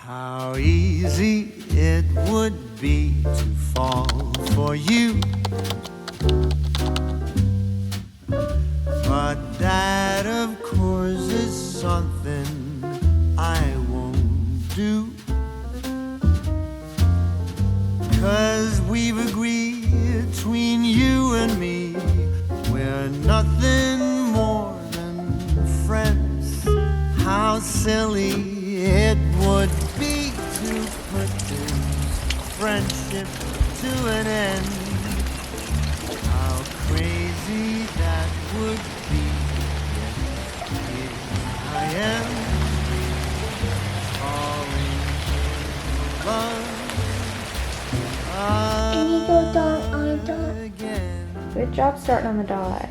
How easy it would be to fall for you, but that of course is something I won't do, 'cause we've agreed between you and me we're nothing more than friends. How silly it would be to put this friendship to an end. How crazy that would be. Here I am, falling in love again. Good job starting on the dot.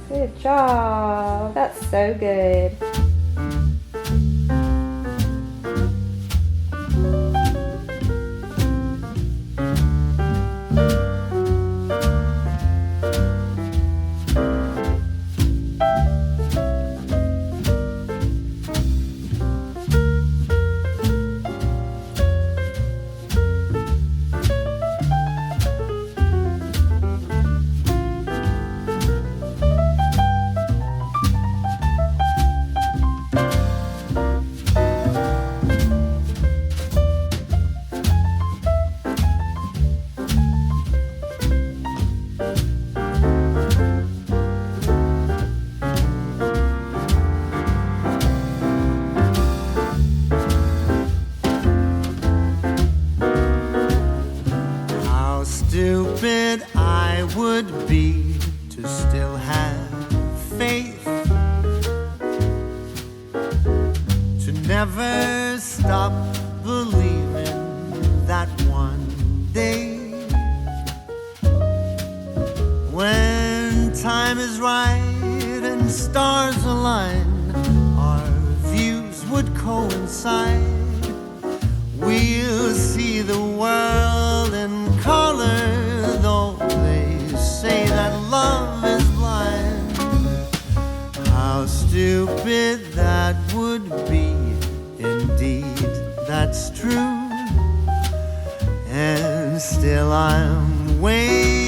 Good job. That's so good. Stupid I would be to still have faith, to never stop believing that one day, when time is right and stars align, our views would coincide. We'll see the world in color, though they say that love is blind. How stupid that would be, indeed, that's true. And still I'm waiting.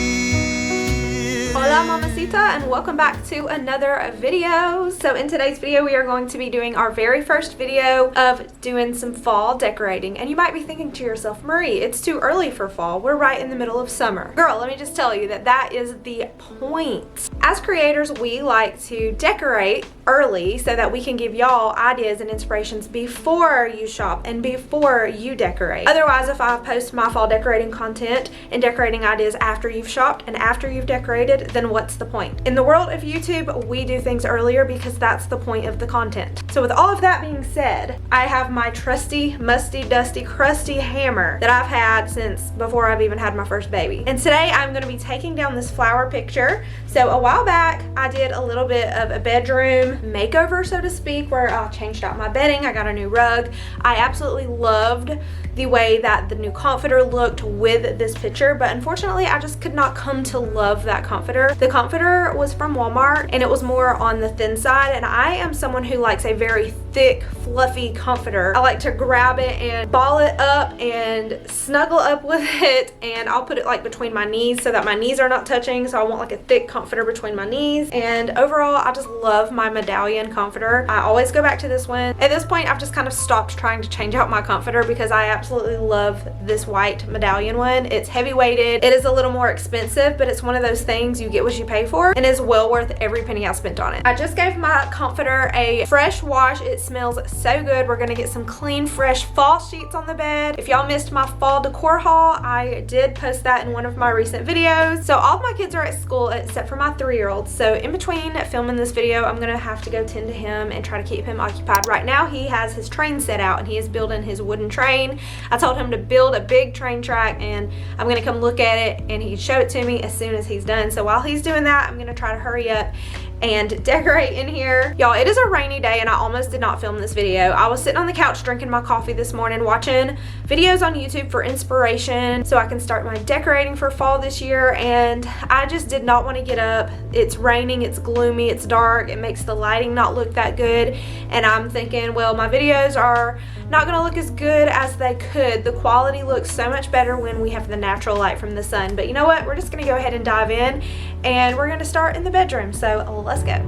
Hola mamacita, and welcome back to another video. So in today's video we are going to be doing our very first video of doing some fall decorating. And you might be thinking to yourself, Marie, it's too early for fall, we're right in the middle of summer. Girl, let me just tell you that is the point. As creators, we like to decorate early so that we can give y'all ideas and inspirations before you shop and before you decorate. Otherwise, if I post my fall decorating content and decorating ideas after you've shopped and after you've decorated, then what's the point? In the world of YouTube, we do things earlier because that's the point of the content. So with all of that being said, I have my trusty, musty, dusty, crusty hammer that I've had since before I've even had my first baby. And today I'm going to be taking down this flower picture. So a while back, I did a little bit of a bedroom makeover, so to speak, where I changed out my bedding, I got a new rug. I absolutely loved the way that the new comforter looked with this picture, but unfortunately I just could not come to love that comforter. The comforter was from Walmart and it was more on the thin side, and I am someone who likes a very thick, fluffy comforter. I like to grab it and ball it up and snuggle up with it, and I'll put it like between my knees so that my knees are not touching, so I want like a thick comforter between my knees. And overall, I just love my medallion comforter. I always go back to this one. At this point, I've just kind of stopped trying to change out my comforter because I absolutely love this white medallion one. It's heavy weighted. It is a little more expensive, but it's one of those things you get what you pay for, and is well worth every penny I spent on it. I just gave my comforter a fresh wash. It smells so good. We're gonna get some clean, fresh fall sheets on the bed. If y'all missed my fall decor haul, I did post that in one of my recent videos. So all of my kids are at school except for my 3-year-old. So in between filming this video, I'm gonna have to go tend to him and try to keep him occupied. Right now, he has his train set out and he is building his wooden train. I told him to build a big train track and I'm gonna come look at it and he'd show it to me as soon as he's done. So while he's doing that, I'm gonna try to hurry up and decorate in here. Y'all, it is a rainy day and I almost did not film this video. I was sitting on the couch drinking my coffee this morning, watching videos on YouTube for inspiration so I can start my decorating for fall this year, and I just did not want to get up. It's raining, it's gloomy, it's dark, it makes the lighting not look that good, and I'm thinking, well, my videos are not gonna look as good as they could. The quality looks so much better when we have the natural light from the sun. But you know what? We're just gonna go ahead and dive in, and we're gonna start in the bedroom. So let's go.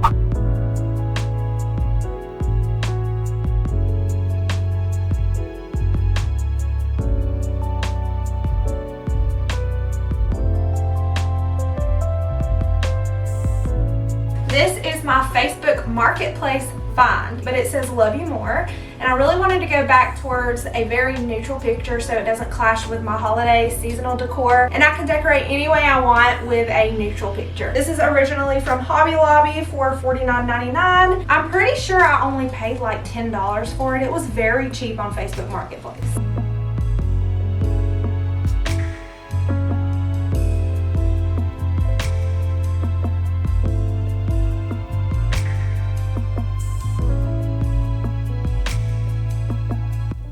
This is my Facebook Marketplace find, but it says love you more, and I really wanted to go back towards a very neutral picture so it doesn't clash with my holiday seasonal decor, and I can decorate any way I want with a neutral picture. This is originally from Hobby Lobby for $49.99. I'm pretty sure I only paid like $10 for it. It was very cheap on Facebook Marketplace.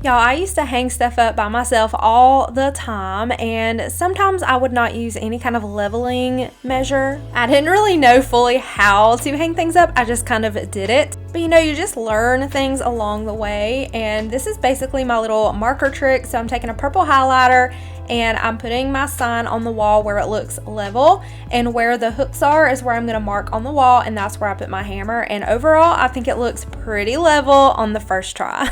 Y'all, I used to hang stuff up by myself all the time, and sometimes I would not use any kind of leveling measure. I didn't really know fully how to hang things up, I just kind of did it. But you know, you just learn things along the way, and this is basically my little marker trick. So I'm taking a purple highlighter and I'm putting my sign on the wall where it looks level, and where the hooks are is where I'm going to mark on the wall, and that's where I put my hammer. And overall, I think it looks pretty level on the first try.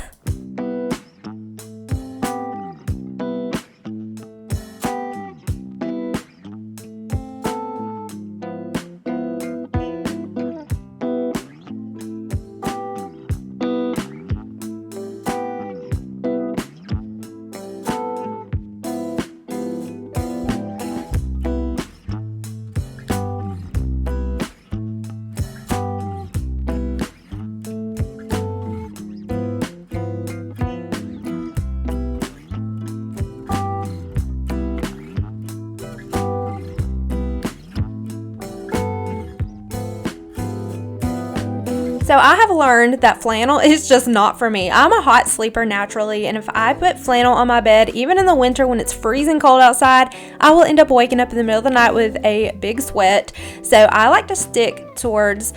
So I have learned that flannel is just not for me. I'm a hot sleeper naturally, and if I put flannel on my bed, even in the winter when it's freezing cold outside, I will end up waking up in the middle of the night with a big sweat. So I like to stick towards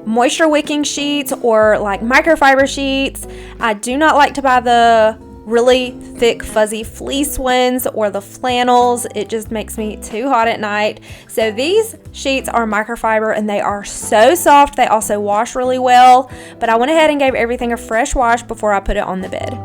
moisture wicking sheets or like microfiber sheets. I do not like to buy the really thick fuzzy fleece ones or the flannels. It just makes me too hot at night. So these sheets are microfiber and they are so soft. They also wash really well, but I went ahead and gave everything a fresh wash before I put it on the bed.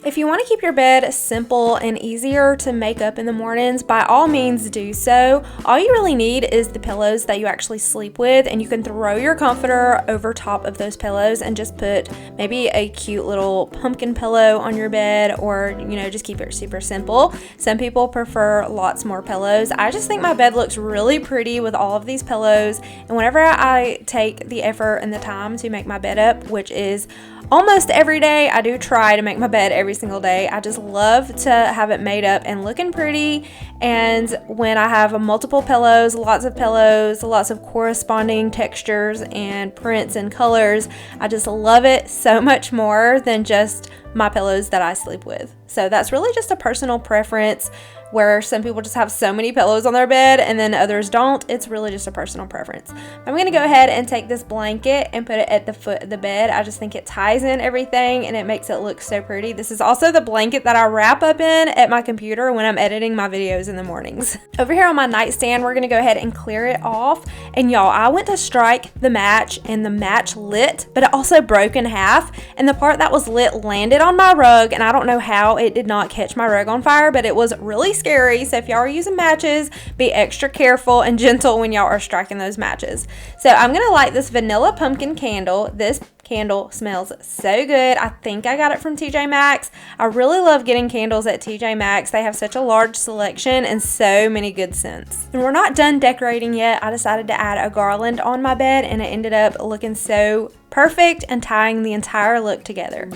If you want to keep your bed simple and easier to make up in the mornings, by all means do so. All you really need is the pillows that you actually sleep with, and you can throw your comforter over top of those pillows and just put maybe a cute little pumpkin pillow on your bed, or just keep it super simple. Some people prefer lots more pillows. I just think my bed looks really pretty with all of these pillows, and whenever I take the effort and the time to make my bed up, which is almost every day, I do try to make my bed every single day. I just love to have it made up and looking pretty. And when I have multiple pillows, lots of corresponding textures and prints and colors, I just love it so much more than just my pillows that I sleep with. So that's really just a personal preference, where some people just have so many pillows on their bed and then others don't. It's really just a personal preference. I'm going to go ahead and take this blanket and put it at the foot of the bed. I just think it ties in everything and it makes it look so pretty. This is also the blanket that I wrap up in at my computer when I'm editing my videos in the mornings. Over here on my nightstand, we're going to go ahead and clear it off. And y'all, I went to strike the match and the match lit, but it also broke in half. And the part that was lit landed on my rug, and I don't know how it did not catch my rug on fire, but it was really scary. So if y'all are using matches, be extra careful and gentle when y'all are striking those matches. So I'm gonna light this vanilla pumpkin candle. This candle smells so good. I think I got it from TJ Maxx. I really love getting candles at TJ Maxx. They have such a large selection and so many good scents. And we're not done decorating yet. I decided to add a garland on my bed, and it ended up looking so perfect and tying the entire look together.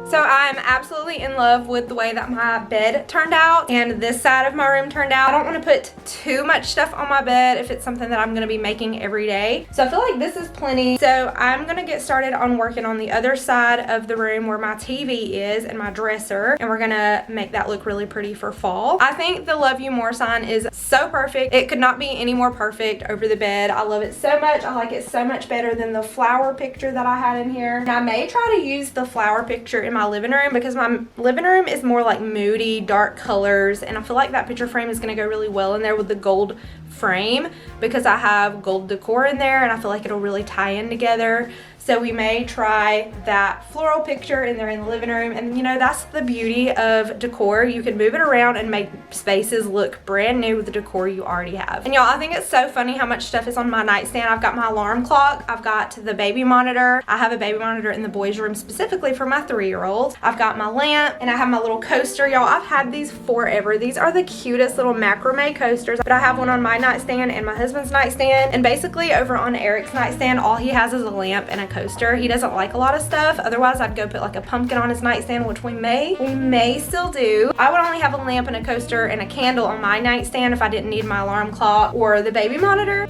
So I'm absolutely in love with the way that my bed turned out and this side of my room turned out. I don't want to put too much stuff on my bed if it's something that I'm going to be making every day. So I feel like this is plenty. So I'm going to get started on working on the other side of the room where my TV is and my dresser, and we're going to make that look really pretty for fall. I think the Love You More sign is so perfect. It could not be any more perfect over the bed. I love it so much. I like it so much better than the flower picture that I had in here. And I may try to use the flower picture in my living room because my living room is more like moody, dark colors, and I feel like that picture frame is going to go really well in there with the gold frame because I have gold decor in there and I feel like it'll really tie in together. So we may try that floral picture in there in the living room. And you know, that's the beauty of decor. You can move it around and make spaces look brand new with the decor you already have. And y'all, I think it's so funny how much stuff is on my nightstand. I've got my alarm clock. I've got the baby monitor. I have a baby monitor in the boys' room specifically for my 3-year-old. I've got my lamp and I have my little coaster. Y'all, I've had these forever. These are the cutest little macrame coasters. But I have one on my nightstand and my husband's nightstand. And basically over on Eric's nightstand, all he has is a lamp and a coaster. He doesn't like a lot of stuff. Otherwise, I'd go put like a pumpkin on his nightstand, which we may still do. I would only have a lamp and a coaster and a candle on my nightstand if I didn't need my alarm clock or the baby monitor.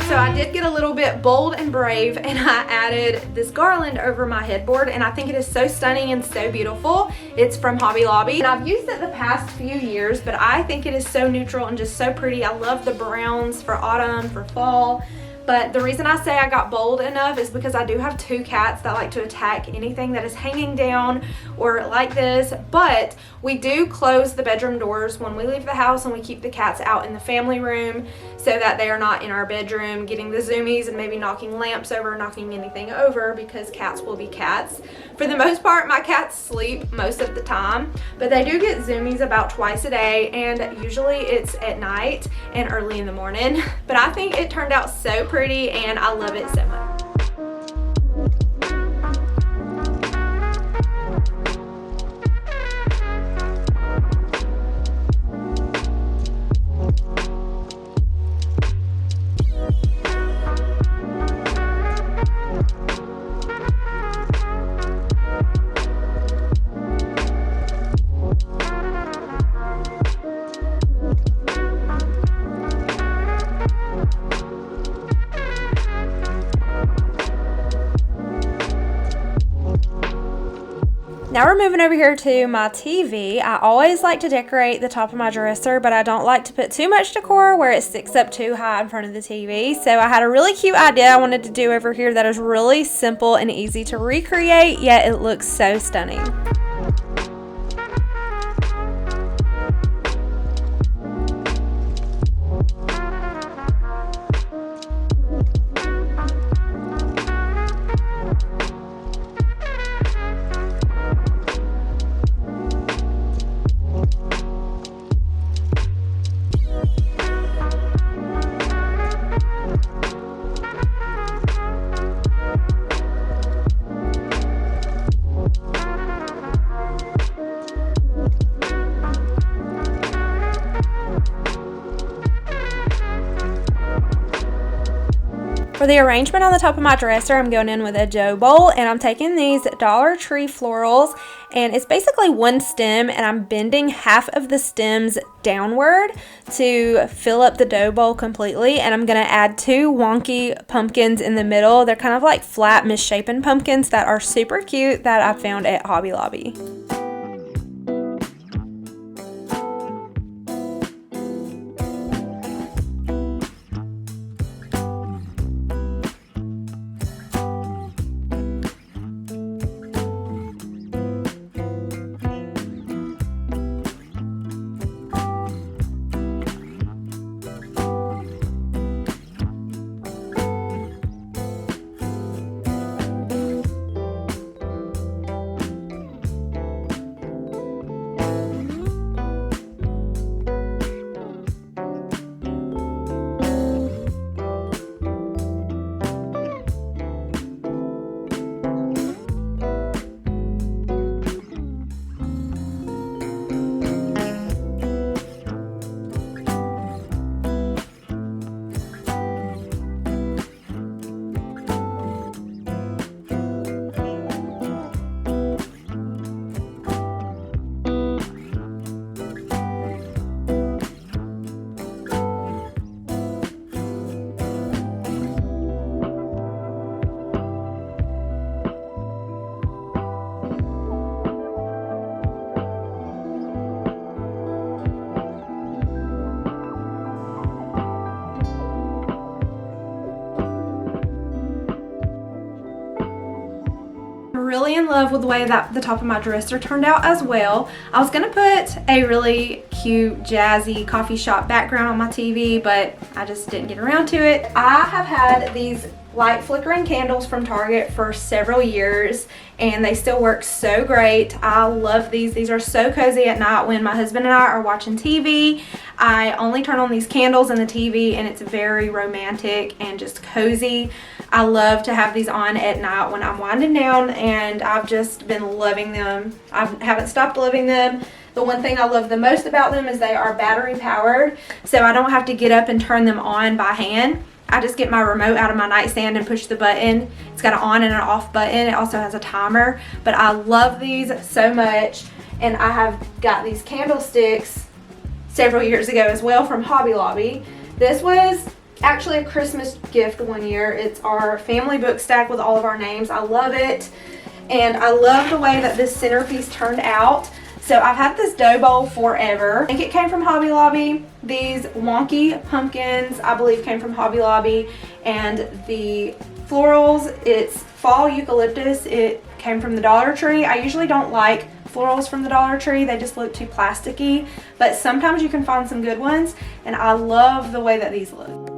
So I did get a little bit bold and brave and I added this garland over my headboard, and I think it is so stunning and so beautiful. It's from Hobby Lobby and I've used it the past few years, but I think it is so neutral and just so pretty. I love the browns for autumn, for fall. But the reason I say I got bold enough is because I do have 2 cats that like to attack anything that is hanging down or like this. But we do close the bedroom doors when we leave the house, and we keep the cats out in the family room so that they are not in our bedroom getting the zoomies and maybe knocking lamps over, knocking anything over, because cats will be cats. For the most part, my cats sleep most of the time, but they do get zoomies about twice a day, and usually it's at night and early in the morning. But I think it turned out so pretty and I love it so much. Now we're moving over here to my TV. I always like to decorate the top of my dresser, but I don't like to put too much decor where it sticks up too high in front of the TV. So I had a really cute idea I wanted to do over here that is really simple and easy to recreate, yet it looks so stunning. For the arrangement on the top of my dresser, I'm going in with a dough bowl, and I'm taking these Dollar Tree florals, and it's basically one stem, and I'm bending half of the stems downward to fill up the dough bowl completely. And I'm going to add 2 wonky pumpkins in the middle. They're kind of like flat, misshapen pumpkins that are super cute that I found at Hobby Lobby. really in love with the way that the top of my dresser turned out as well. I was gonna put a really cute jazzy coffee shop background on my TV, but I just didn't get around to it. I have had these light flickering candles from Target for several years and they still work so great. I love these. These are so cozy at night when my husband and I are watching TV. I only turn on these candles in the TV and it's very romantic and just cozy. I love to have these on at night when I'm winding down, and I've just been loving them. I haven't stopped loving them. The one thing I love the most about them is they are battery powered, so I don't have to get up and turn them on by hand. I just get my remote out of my nightstand and push the button. It's got an on and an off button. It also has a timer, but I love these so much. And I have got these candlesticks several years ago as well from Hobby Lobby. This was actually a Christmas gift one year. It's our family book stack with all of our names. I love it. And I love the way that this centerpiece turned out. So I've had this dough bowl forever. I think it came from Hobby Lobby. These wonky pumpkins, I believe, came from Hobby Lobby. And the florals, it's fall eucalyptus. It came from the Dollar Tree. I usually don't like florals from the Dollar Tree. They just look too plasticky. But sometimes you can find some good ones. And I love the way that these look.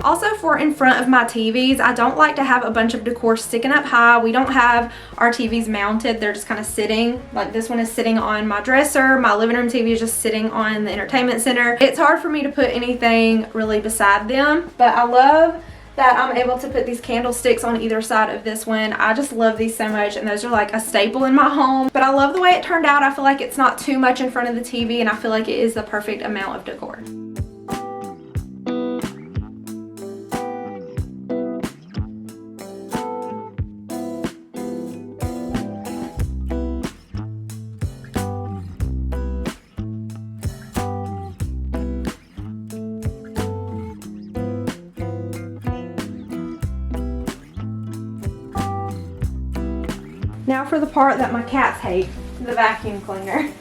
Also, for in front of my TVs, I don't like to have a bunch of decor sticking up high. We don't have our TVs mounted. They're just kind of sitting. Like this one is sitting on my dresser. My living room TV is just sitting on the entertainment center. It's hard for me to put anything really beside them, but I love that I'm able to put these candlesticks on either side of this one. I just love these so much, and those are like a staple in my home. But I love the way it turned out. I feel like it's not too much in front of the TV, and I feel like it is the perfect amount of decor. Now for the part that my cats hate, the vacuum cleaner.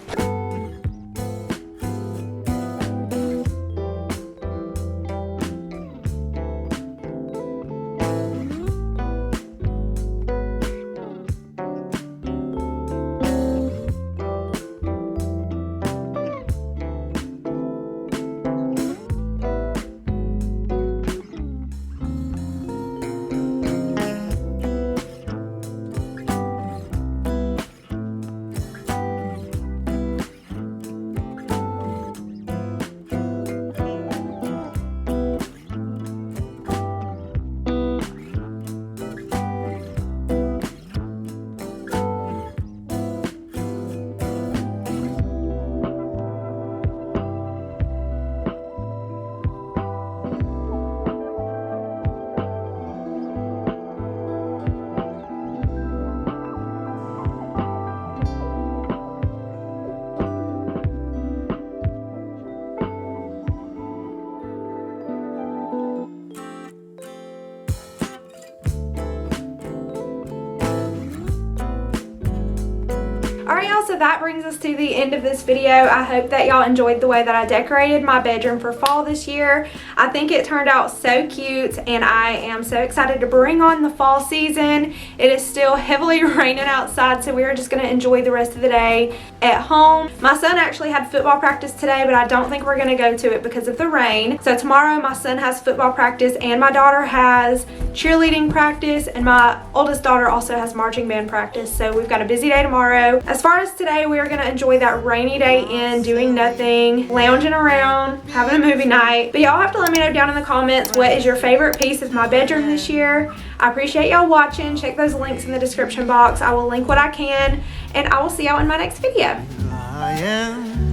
Alright y'all, so that brings us to the end of this video. I hope that y'all enjoyed the way that I decorated my bedroom for fall this year. I think it turned out so cute, and I am so excited to bring on the fall season. It is still heavily raining outside, so we are just going to enjoy the rest of the day at home. My son actually had football practice today, but I don't think we're going to go to it because of the rain. So tomorrow my son has football practice, and my daughter has cheerleading practice, and my oldest daughter also has marching band practice. So we've got a busy day tomorrow. As As far as today, we are going to enjoy that rainy day in, doing nothing, lounging around, having a movie night. But y'all have to let me know down in the comments what is your favorite piece of my bedroom this year. I appreciate y'all watching. Check those links in the description box. I will link what I can, and I will see y'all in my next video. I am